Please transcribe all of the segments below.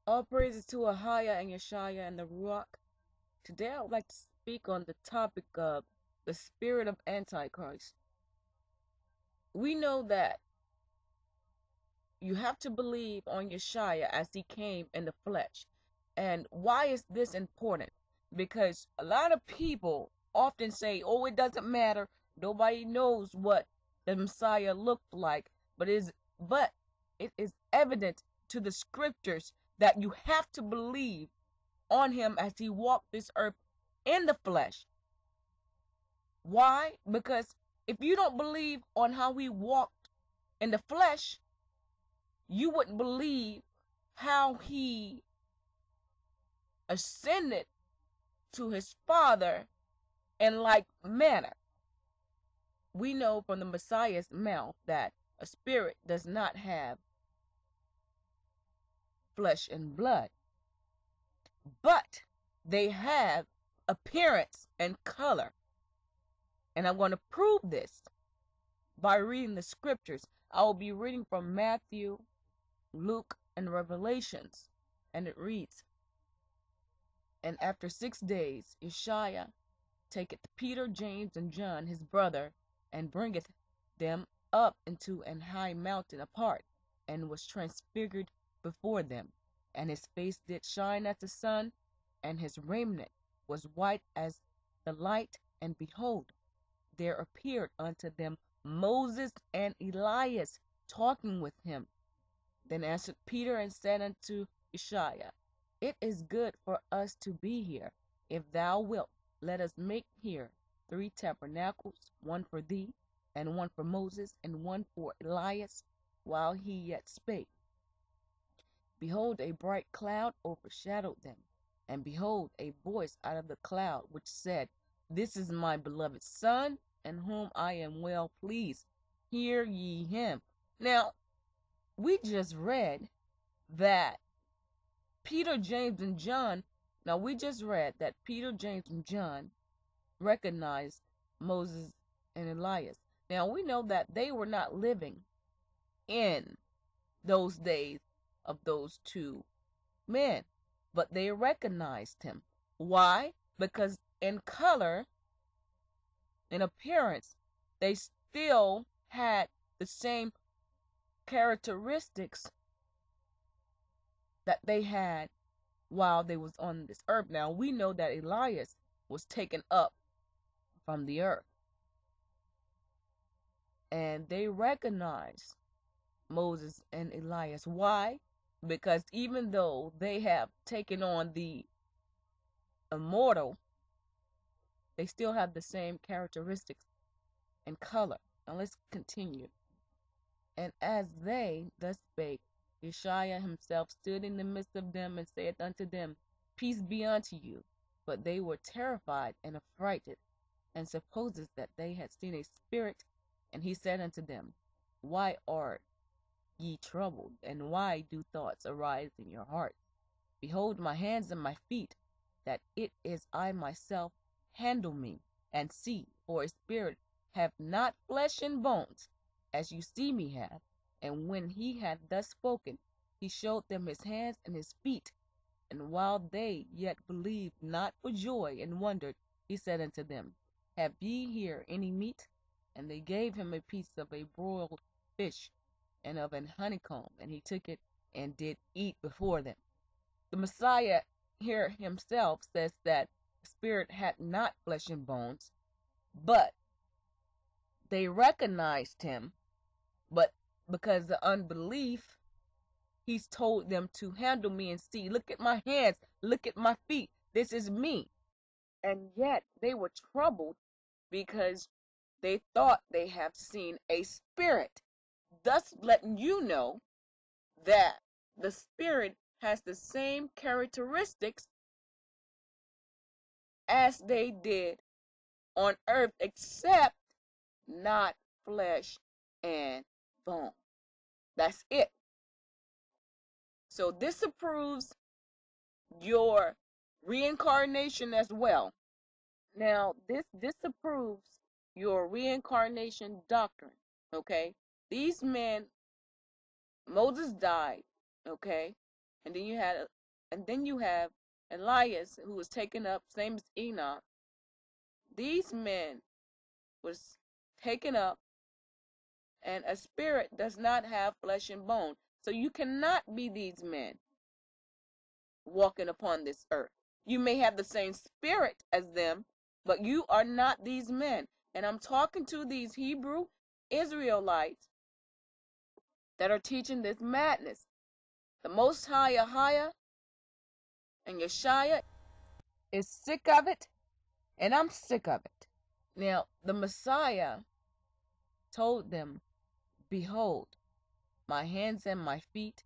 All praises to Ahaya and Yeshaya and the Ruach. Today I would like to speak on the topic of the spirit of Antichrist. We know that you have to believe on Yeshaya as he came in the flesh. And why is this important? Because a lot of people often say, oh, it doesn't matter. Nobody knows what the Messiah looked like. But it is evident to the scriptures that you have to believe on him as he walked this earth in the flesh. Why? Because if you don't believe on how he walked in the flesh, you wouldn't believe how he ascended to his Father in like manner. We know from the Messiah's mouth that a spirit does not have flesh and blood, but they have appearance and color. And I'm going to prove this by reading the scriptures. I will be reading from Matthew, Luke, and Revelations. And it reads, And after 6 days Yeshua taketh Peter, James, and John his brother, and bringeth them up into an high mountain apart, and was transfigured before them. And his face did shine as the sun, and his raiment was white as the light. And behold, there appeared unto them Moses and Elias talking with him. Then answered Peter and said unto Yeshua, It is good for us to be here. If thou wilt, let us make here 3 tabernacles, one for thee, and one for Moses, and one for Elias, while he yet spake. Behold, a bright cloud overshadowed them, and behold, a voice out of the cloud which said, This is my beloved Son, in whom I am well pleased. Hear ye him. Now, we just read that Peter, James, and John recognized Moses and Elias. Now, we know that they were not living in those days of those two men, but they recognized him. Why? Because in color, in appearance, they still had the same characteristics that they had while they was on this earth. Now, we know that Elias was taken up from the earth, and they recognized Moses and Elias. Why? Because even though they have taken on the immortal, they still have the same characteristics and color. Now let's continue. And as they thus spake, Yeshua himself stood in the midst of them and saith unto them, Peace be unto you. But they were terrified and affrighted, and supposed that they had seen a spirit. And he said unto them, Why are ye troubled, and why do thoughts arise in your hearts? Behold my hands and my feet, that it is I myself. Handle me, and see, for a spirit hath not flesh and bones, as you see me have. And when he had thus spoken, he showed them his hands and his feet. And while they yet believed not for joy, and wondered, he said unto them, Have ye here any meat? And they gave him a piece of a broiled fish, and of an honeycomb, and he took it and did eat before them. The Messiah here himself says that the spirit had not flesh and bones, but they recognized him. But because of unbelief, he's told them to handle me and see. Look at my hands. Look at my feet. This is me. And yet they were troubled because they thought they have seen a spirit. Thus letting you know that the spirit has the same characteristics as they did on earth, except not flesh and bone. That's it. So this approves your reincarnation as well. Now, this disapproves your reincarnation doctrine, okay? These men, Moses died, okay? And then you had And then you have Elias, who was taken up, same as Enoch. These men was taken up, and a spirit does not have flesh and bone. So you cannot be these men walking upon this earth. You may have the same spirit as them, but you are not these men. And I'm talking to these Hebrew Israelites that are teaching this madness. The Most High Ahia and Yeshaya is sick of it, and I'm sick of it. Now, the Messiah told them, behold, my hands and my feet,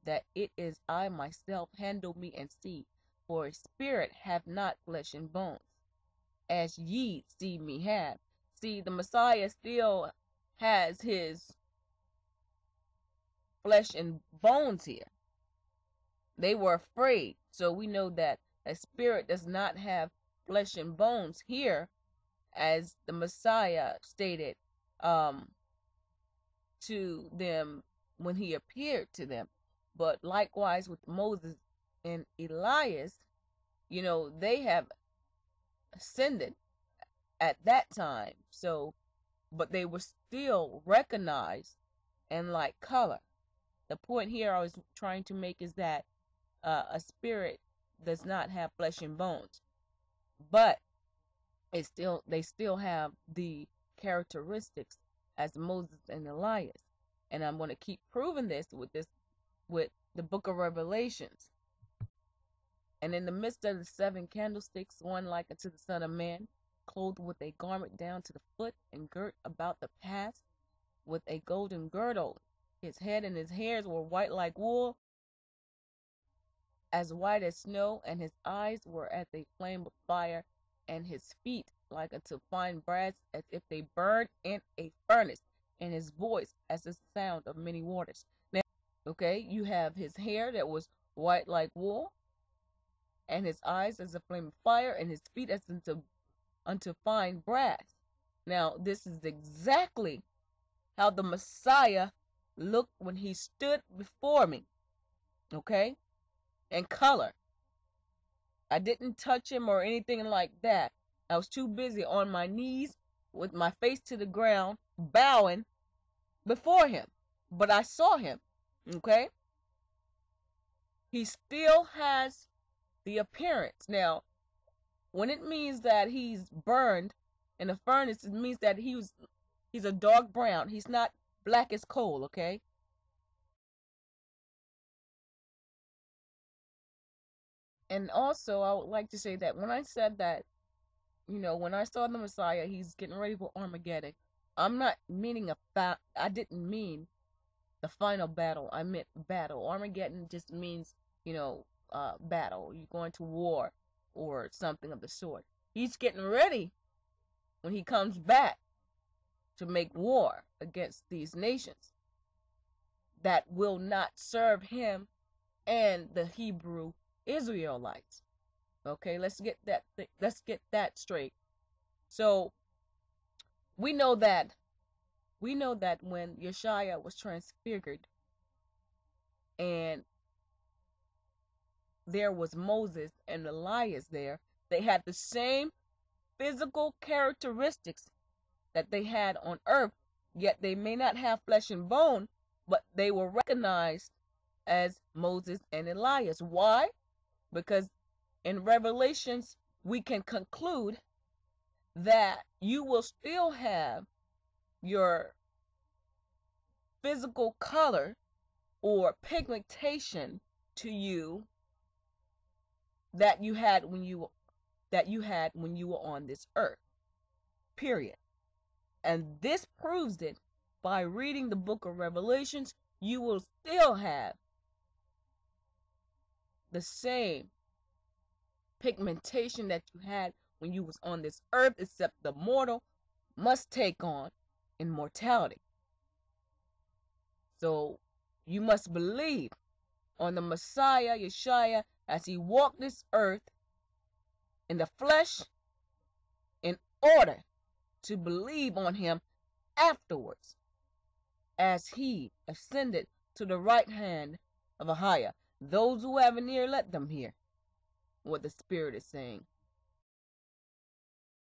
that it is I myself, handle me and see. For a spirit have not flesh and bones, as ye see me have. See, the Messiah still has his flesh and bones here. They were afraid, so we know that a spirit does not have flesh and bones here, as the Messiah stated to them when he appeared to them. But likewise with Moses and Elias, you know, they have ascended at that time. So, but they were still recognized and like color. The point here I was trying to make is that a spirit does not have flesh and bones, but they still have the characteristics as Moses and Elias. And I'm going to keep proving this with the book of Revelations. And in the midst of the 7 candlesticks, one like unto the Son of Man, clothed with a garment down to the foot, and girt about the paps with a golden girdle. His head and his hairs were white like wool, as white as snow, and his eyes were as a flame of fire, and his feet like unto fine brass, as if they burned in a furnace, and his voice as the sound of many waters. Now, okay, you have his hair that was white like wool, and his eyes as a flame of fire, and his feet as unto fine brass. Now, this is exactly how the Messiah looked when he stood before me, okay, in color. I didn't touch him or anything like that. I was too busy on my knees with my face to the ground, bowing before him. But I saw him, okay? He still has the appearance. Now, when it means that he's burned in a furnace, it means that he's a dark brown. He's not black as coal, okay? And also, I would like to say that when I said that, you know, when I saw the Messiah, he's getting ready for Armageddon, I'm not meaning I didn't mean the final battle. I meant battle. Armageddon just means, you know, battle. You're going to war or something of the sort. He's getting ready when he comes back to make war against these nations that will not serve him and the Hebrew Israelites. Okay, let's get that straight. So we know that when Yeshaya was transfigured and there was Moses and Elias there, they had the same physical characteristics that they had on earth, yet they may not have flesh and bone, but they were recognized as Moses and Elias. Why? Because in Revelations we can conclude that you will still have your physical color or pigmentation to you that you had when you were on this earth, period. And this proves it. By reading the book of Revelations, you will still have the same pigmentation that you had when you was on this earth, except the mortal must take on immortality. So you must believe on the Messiah, Yeshaya, as he walked this earth in the flesh, in order to believe on him afterwards, as he ascended to the right hand of Ahia. Those who have an ear, let them hear what the Spirit is saying.